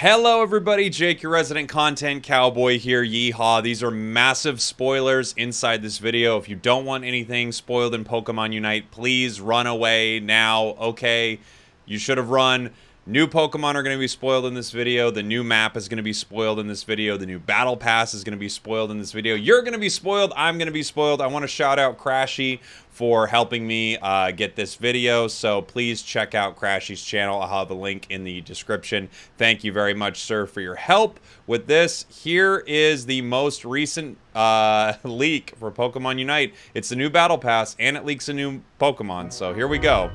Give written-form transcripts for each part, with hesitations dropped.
Hello everybody, Jake, your resident content cowboy here, Yeehaw. These are massive spoilers inside this video. If you don't want anything spoiled in Pokemon Unite, please run away now. Okay, you should have run. New Pokemon are going to be spoiled in this video. The new map is going to be spoiled in this video. The new Battle Pass is going to be spoiled in this video. You're going to be spoiled. I'm going to be spoiled. I want to shout out Crashy for helping me get this video. So please check out Crashy's channel. I'll have a link in the description. Thank you very much, sir, for your help with this. Here is the most recent leak for Pokemon Unite. It's the new Battle Pass, and it leaks a new Pokemon. So here we go.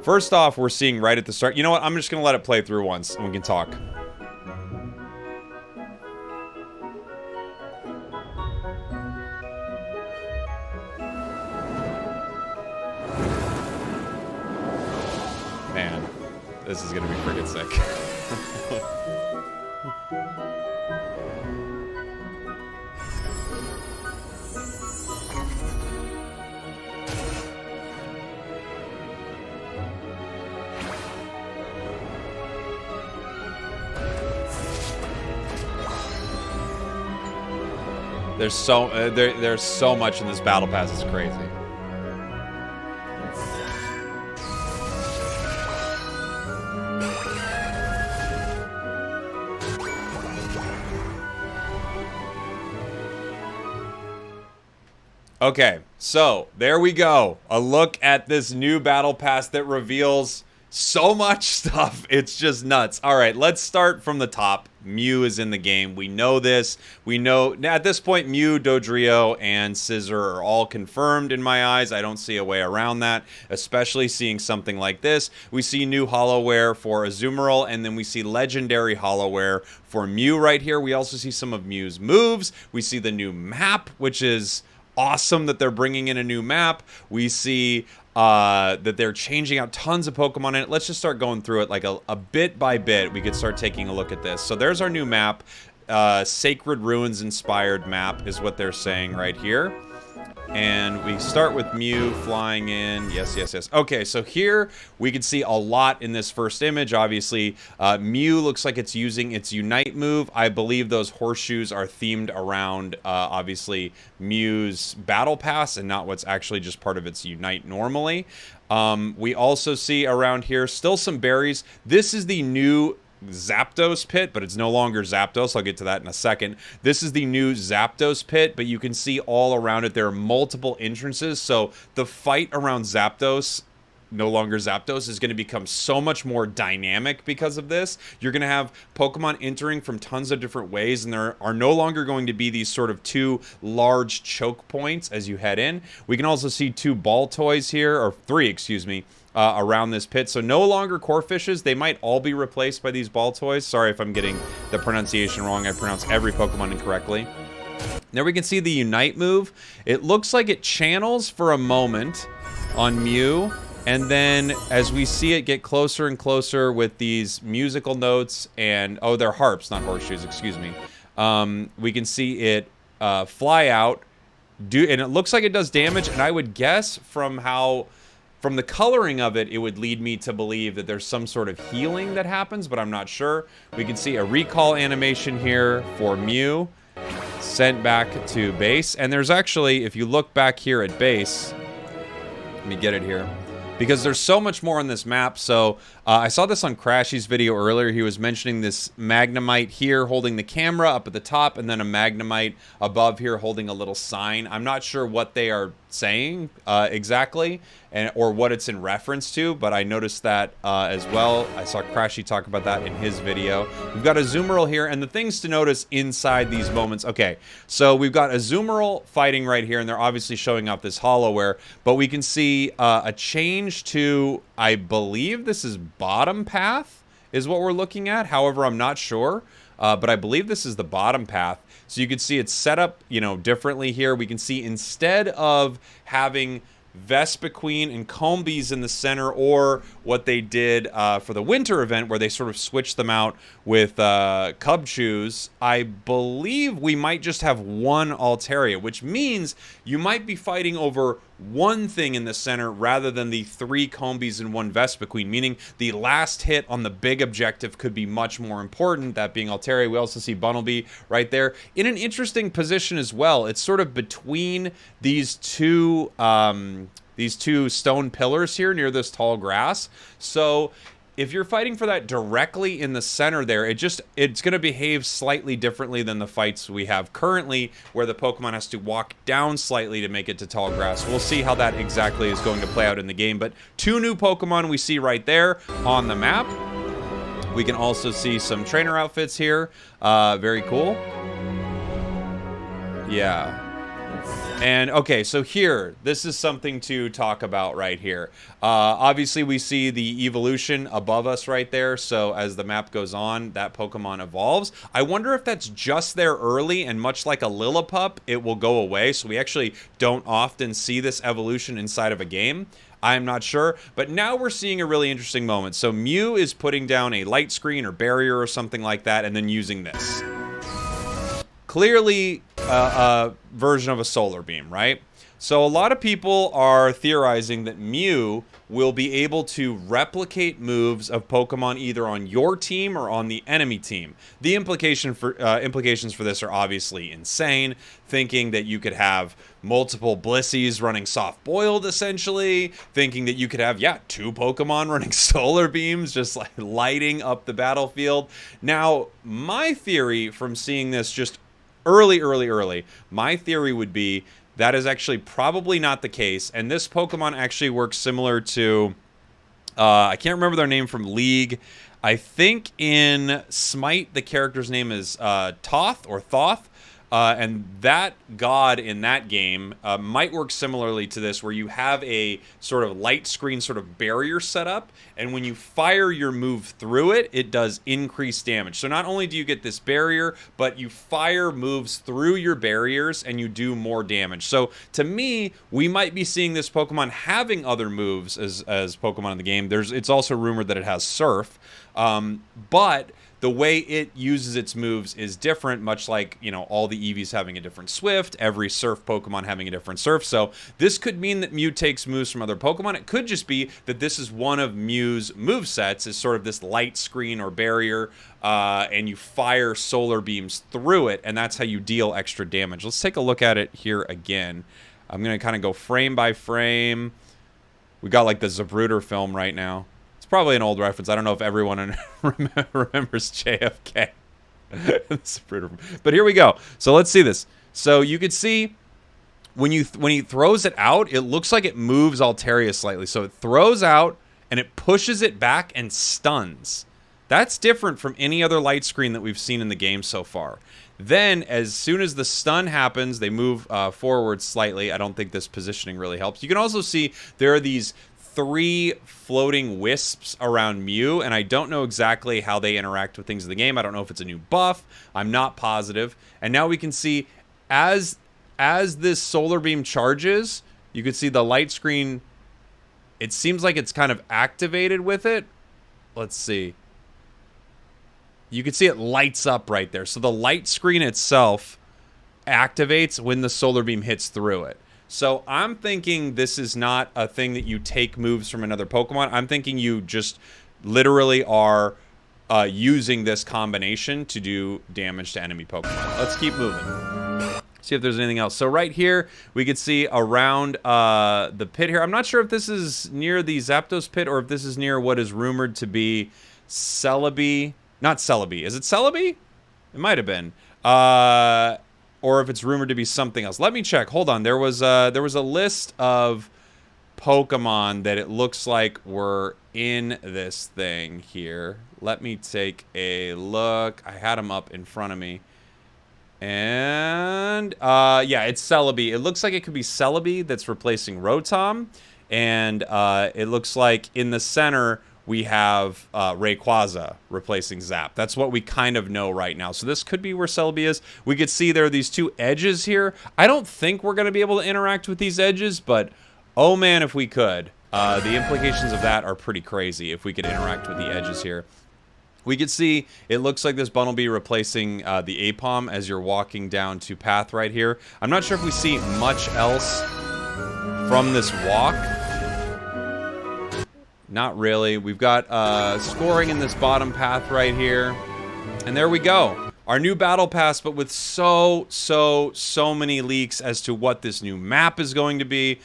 First off, we're seeing right at the start. You know what? I'm just going to let it play through once, and we can talk. Man, this is going to be freaking sick. There's so much in this Battle Pass. It's crazy. Okay, so there we go. A look at this new Battle Pass that reveals so much stuff. It's just nuts. All right, let's start from the top. Mew is in the game. We know this. We know at this point Mew, Dodrio, and Scizor are all confirmed in my eyes. I don't see a way around that, especially seeing something like this. We see new Hollowware for Azumarill, and then we see legendary Hollowware for Mew right here. We also see some of Mew's moves. We see the new map, which is awesome that they're bringing in a new map. We see that they're changing out tons of Pokemon in it. Let's just start going through it like a bit by bit. We could start taking a look at this. So there's our new map. Sacred Ruins inspired map is what they're saying right here. And we start with Mew flying in. Yes, yes, yes. Okay, so here we can see a lot in this first image. Obviously, Mew looks like it's using its Unite move. I believe those horseshoes are themed around, obviously, Mew's Battle Pass and not what's actually just part of its Unite normally. We also see around here still some berries. This is the new Zapdos pit, but it's no longer Zapdos. I'll get to that in a second. This is the new Zapdos pit, but you can see all around it there are multiple entrances, so the fight around Zapdos, no longer Zapdos, is going to become so much more dynamic because of this. You're going to have Pokemon entering from tons of different ways, and there are no longer going to be these sort of two large choke points as you head in. We can also see two ball toys here, or three, excuse me, around this pit. So no longer Corefishes. They might all be replaced by these ball toys. Sorry if I'm getting the pronunciation wrong. I pronounce every Pokemon incorrectly. There we can see the Unite move. It looks like it channels for a moment on Mew, and then as we see it get closer and closer with these musical notes and, oh, they're harps, not horseshoes, excuse me. We can see it fly out, and it looks like it does damage, and I would guess from the coloring of it, it would lead me to believe that there's some sort of healing that happens, but I'm not sure. We can see a recall animation here for Mew, sent back to base. And there's actually, if you look back here at base, let me get it here, because there's so much more on this map. So I saw this on Crashy's video earlier. He was mentioning this Magnemite here holding the camera up at the top, and then a Magnemite above here holding a little sign. I'm not sure what they are saying exactly, or what it's in reference to, but I noticed that as well. I saw Crashy talk about that in his video. We've got Azumarill here, and the things to notice inside these moments. Okay, so we've got Azumarill fighting right here, and they're obviously showing off this Hollowware, but we can see a change to, I believe this is bottom path is what we're looking at. However, I'm not sure, but I believe this is the bottom path. So you can see it's set up, you know, differently here. We can see instead of having Vespiquen and Combees in the center, or what they did for the winter event where they sort of switched them out with Cubchoos. I believe we might just have one Altaria, which means you might be fighting over one thing in the center rather than the 3 Combees and 1 Vespiquen, meaning the last hit on the big objective could be much more important, that being Altaria. We also see Bunnelby right there in an interesting position as well. It's sort of between these two stone pillars here near this tall grass. So if you're fighting for that directly in the center there, it's going to behave slightly differently than the fights we have currently, where the Pokemon has to walk down slightly to make it to tall grass. We'll see how that exactly is going to play out in the game. But 2 new Pokemon we see right there on the map. We can also see some trainer outfits here. Very cool. Yeah. And okay, so here, this is something to talk about right here. Obviously, we see the evolution above us right there. So as the map goes on, that Pokemon evolves. I wonder if that's just there early, and much like a Lillipup, it will go away. So we actually don't often see this evolution inside of a game. I'm not sure, but now we're seeing a really interesting moment. So Mew is putting down a light screen or barrier or something like that, and then using this. Clearly a version of a solar beam, right? So a lot of people are theorizing that Mew will be able to replicate moves of Pokemon either on your team or on the enemy team. The implications for this are obviously insane, thinking that you could have multiple Blissies running soft boiled, essentially, thinking that you could have, 2 Pokemon running solar beams, just like lighting up the battlefield. Now, my theory from seeing this just early, my theory would be that is actually probably not the case, and this Pokemon actually works similar to, I can't remember their name from League. I think in Smite, the character's name is Thoth or Thoth. And that god in that game might work similarly to this, where you have a sort of light screen sort of barrier set up, and when you fire your move through it, it does increased damage. So not only do you get this barrier, but you fire moves through your barriers and you do more damage. So to me, we might be seeing this Pokemon having other moves as Pokemon in the game. It's also rumored that it has Surf, but the way it uses its moves is different, much like, all the Eevees having a different Swift, every Surf Pokemon having a different Surf. So this could mean that Mew takes moves from other Pokemon. It could just be that this is one of Mew's movesets, is sort of this light screen or barrier, and you fire solar beams through it, and that's how you deal extra damage. Let's take a look at it here again. I'm going to kind of go frame by frame. We got like the Zapruder film right now. Probably an old reference. I don't know if everyone remembers JFK. But here we go. So let's see this. So you could see when he throws it out, it looks like it moves Altaria slightly. So it throws out and it pushes it back and stuns. That's different from any other light screen that we've seen in the game so far. Then, as soon as the stun happens, they move forward slightly. I don't think this positioning really helps. You can also see there are these 3 floating wisps around Mew, and I don't know exactly how they interact with things in the game. I don't know if it's a new buff. I'm not positive. And now we can see as this solar beam charges, you can see the light screen. It seems like it's kind of activated with it. Let's see. You can see it lights up right there. So the light screen itself activates when the solar beam hits through it. So I'm thinking this is not a thing that you take moves from another Pokemon. I'm thinking you just literally are using this combination to do damage to enemy Pokemon. Let's keep moving. See if there's anything else. So right here, we could see around the pit here. I'm not sure if this is near the Zapdos pit or if this is near what is rumored to be Celebi. Not Celebi. Is it Celebi? It might have been. Or if it's rumored to be something else. Let me check. Hold on. There was a list of Pokemon that it looks like were in this thing here. Let me take a look. I had them up in front of me. And, yeah, it's Celebi. It looks like it could be Celebi that's replacing Rotom. And it looks like in the center we have Rayquaza replacing Zap. That's what we kind of know right now. So this could be where Celebi is. We could see there are these 2 edges here. I don't think we're going to be able to interact with these edges, but Oh man, if we could. The implications of that are pretty crazy if we could interact with the edges here. We could see it looks like this Bunnelby replacing the Apom as you're walking down to path right here. I'm not sure if we see much else from this walk. Not really. We've got scoring in this bottom path right here. And there we go. Our new battle pass, but with so many leaks as to what this new map is going to be.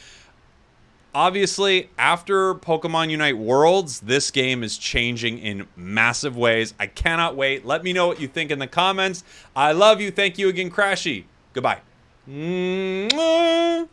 Obviously, after Pokemon Unite Worlds, this game is changing in massive ways. I cannot wait. Let me know what you think in the comments. I love you. Thank you again, Crashy. Goodbye. Mwah.